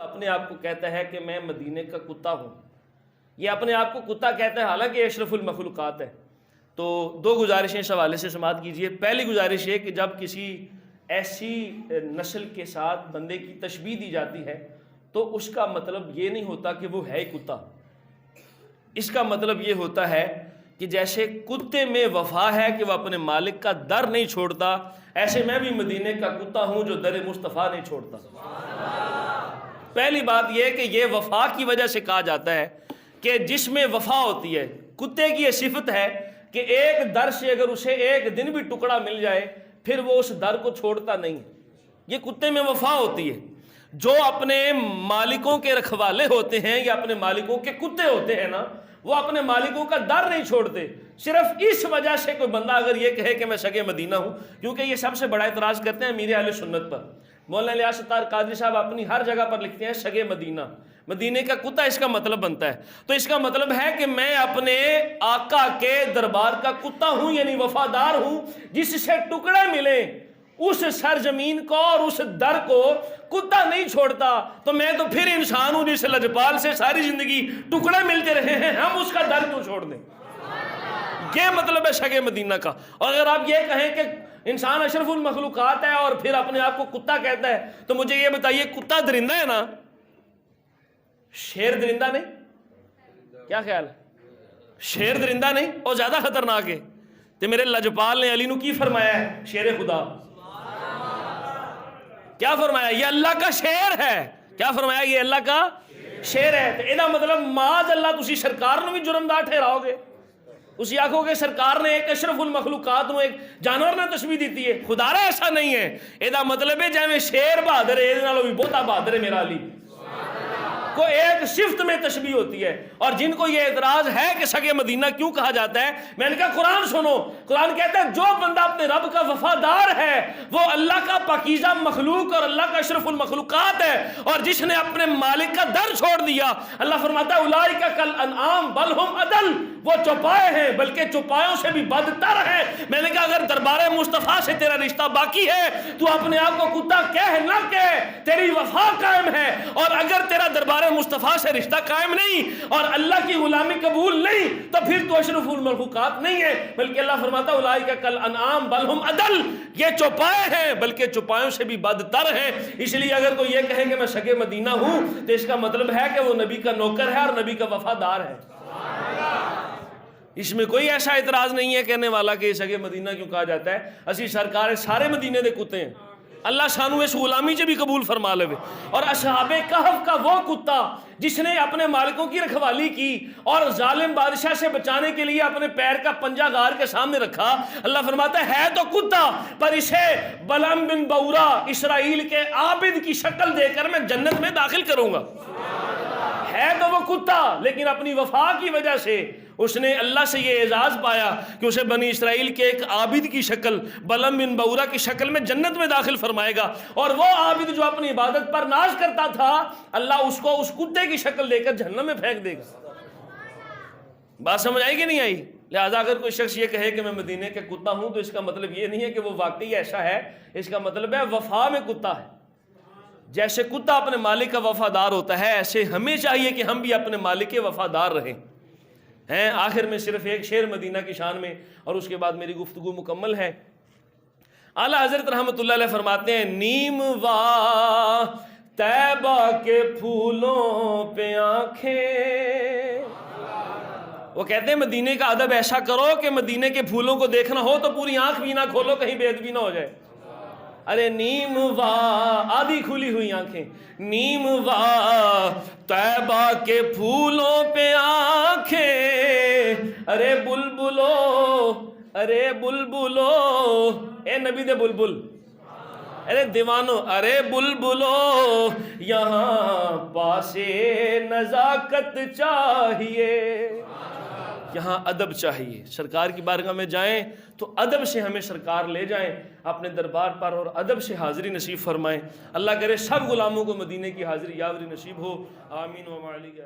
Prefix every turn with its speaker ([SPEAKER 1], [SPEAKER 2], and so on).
[SPEAKER 1] اپنے آپ کو کہتا ہے کہ میں مدینے کا کتا ہوں، یہ اپنے آپ کو کتا کہتا ہے، حالانکہ یہ اشرف المخلوقات ہے۔ تو دو گزارشیں اس حوالے سے سماعت کیجئے۔ پہلی گزارش یہ کہ جب کسی ایسی نسل کے ساتھ بندے کی تشبیہ دی جاتی ہے تو اس کا مطلب یہ نہیں ہوتا کہ وہ ہے کتا، اس کا مطلب یہ ہوتا ہے کہ جیسے کتے میں وفا ہے کہ وہ اپنے مالک کا در نہیں چھوڑتا، ایسے میں بھی مدینے کا کتا ہوں جو در مصطفیٰ نہیں چھوڑتا۔ پہلی بات یہ کہ یہ وفا کی وجہ سے کہا جاتا ہے کہ جس میں وفا ہوتی ہے، کتے کی یہ صفت ہے کہ ایک در سے اگر اسے ایک دن بھی ٹکڑا مل جائے پھر وہ اس در کو چھوڑتا نہیں، یہ کتے میں وفا ہوتی ہے۔ جو اپنے مالکوں کے رکھوالے ہوتے ہیں یا اپنے مالکوں کے کتے ہوتے ہیں نا، وہ اپنے مالکوں کا در نہیں چھوڑتے۔ صرف اس وجہ سے کوئی بندہ اگر یہ کہے کہ میں شگ مدینہ ہوں، کیونکہ یہ سب سے بڑا اعتراض کرتے ہیں امیر اہل سنت پر۔ مولانا الیاس ستار قادری صاحب اپنی ہر جگہ پر لکھتے ہیں شگ مدینہ، مدینے کا کتا اس کا مطلب بنتا ہے۔ تو اس کا مطلب ہے کہ میں اپنے آقا کے دربار کا کتا ہوں، یعنی وفادار ہوں، جس سے ٹکڑے ملیں اس سرزمین کو اور اس در کو کتا نہیں چھوڑتا۔ تو میں تو پھر انسان ہوں جس لجپال سے ساری زندگی ٹکڑے ملتے رہے ہیں، ہم اس کا در کیوں چھوڑ دیں؟ یہ مطلب ہے شگ مدینہ کا۔ اور اگر آپ یہ کہیں کہ انسان اشرف المخلوقات ہے اور پھر اپنے آپ کو کتا کہتا ہے، تو مجھے یہ بتائیے کتا درندہ ہے نا، شیر درندہ نہیں؟ کیا خیال ہے؟ شیر درندہ نہیں اور زیادہ خطرناک ہے؟ تو میرے لجپال نے علی نو کی فرمایا ہے؟ شیر خدا کیا فرمایا؟ یہ اللہ کا شیر ہے۔ کیا فرمایا؟ یہ اللہ کا شیر ہے۔ تو یہ مطلب معاذ اللہ تسی سرکار نو بھی جرمدار ٹھہراؤ گے، اسی آنکھوں کے سرکار نے ایک اشرف المخلوقات نو ایک جانور نے تشبیہ دیتی ہے۔ خدا رہا ایسا نہیں ہے، یہ مطلب ہے جائے شیر بہادر ہے، یہ بھی بہتا بہادر ہے میرا علی کو ایک صفت میں تشبیہ ہوتی ہے۔ اور جن کو یہ اعتراض ہے کہ شگ مدینہ کیوں کہا جاتا ہے، میں نے کہا قرآن سنو، قرآن کہتا ہے جو بندہ اپنے رب کا وفادار ہے وہ اللہ کا پاکیزہ مخلوق اور اللہ کا اشرف المخلوقات ہے، اور جس نے اپنے مالک کا در چھوڑ دیا، اللہ فرماتا ہے اولئک کالانعام بل ہم اضل، وہ چوپائے ہیں بلکہ چوپایوں سے بھی بدتر ہے۔ میں نے کہا اگر دربار مصطفیٰ سے تیرا رشتہ باقی ہے تو اپنے آپ کو کتا کہہ نہ کہہ، تیری وفا قائم ہے۔ اور اگر تیرا دربار مصطفیٰ سے رشتہ قائم نہیں اور اللہ کی غلامی قبول نہیں تو پھر تو اشرف المخلوقات نہیں ہے، بلکہ اللہ فرماتا ہے اولئک کالانعام بل ہم اضل، یہ چوپائے ہیں بلکہ چوپایوں سے بھی بدتر ہیں۔ اس لیے اگر کوئی یہ کہے کہ میں شگ مدینہ ہوں تو اس کا مطلب ہے کہ وہ نبی کا نوکر ہے اور نبی کا وفادار ہے۔ اس میں کوئی ایسا اعتراض نہیں ہے کہنے والا کہ شگ مدینہ کیوں کہا جاتا ہے، اسی سرکار سارے مدینے دے کتے ہیں، اللہ سانو اس غلامی سے بھی قبول فرما لے۔ اور اصحاب کہف کا وہ کتا جس نے اپنے مالکوں کی رکھوالی کی اور ظالم بادشاہ سے بچانے کے لیے اپنے پیر کا پنجہ غار کے سامنے رکھا، اللہ فرماتا ہے تو کتا پر اسے بلعم بن بورا اسرائیل کے عابد کی شکل دے کر میں جنت میں داخل کروں گا۔ ہے تو وہ کتا لیکن اپنی وفا کی وجہ سے اس نے اللہ سے یہ اعزاز پایا کہ اسے بنی اسرائیل کے ایک عابد کی شکل، بلعم بن بورا کی شکل میں جنت میں داخل فرمائے گا۔ اور وہ عابد جو اپنی عبادت پر ناز کرتا تھا، اللہ اس کو اس کتے کی شکل دے کر جہنم میں پھینک دے گا۔ بات سمجھ آئی کہ نہیں آئی؟ لہذا اگر کوئی شخص یہ کہے کہ میں مدینے کا کتا ہوں تو اس کا مطلب یہ نہیں ہے کہ وہ واقعی ایسا ہے، اس کا مطلب ہے وفا میں کتا ہے۔ جیسے کتا اپنے مالک کا وفادار ہوتا ہے، ایسے ہمیں چاہیے کہ ہم بھی اپنے مالک کے وفادار رہیں۔ آخر میں صرف ایک شعر مدینہ کی شان میں اور اس کے بعد میری گفتگو مکمل ہے۔ اعلیٰ حضرت رحمۃ اللہ علیہ فرماتے ہیں نیم واہ طیبہ کے پھولوں پہ آنکھیں، وہ کہتے ہیں مدینے کا ادب ایسا کرو کہ مدینے کے پھولوں کو دیکھنا ہو تو پوری آنکھ بھی نہ کھولو، کہیں بے ادبی نہ ہو جائے۔ ارے نیم واہ آدھی کھلی ہوئی آنکھیں، نیم واہ طیبہ کے پھولوں پہ آنکھیں، ارے بلبلو ارے بلبلو، اے نبی دے بلبل، ارے دیوانو، ارے بلبلو یہاں پاسے نزاکت چاہیے، یہاں ادب چاہیے۔ سرکار کی بارگاہ میں جائیں تو ادب سے ہمیں سرکار لے جائیں اپنے دربار پر اور ادب سے حاضری نصیب فرمائیں۔ اللہ کرے سب غلاموں کو مدینے کی حاضری یاوری نصیب ہو، آمین و علیہ۔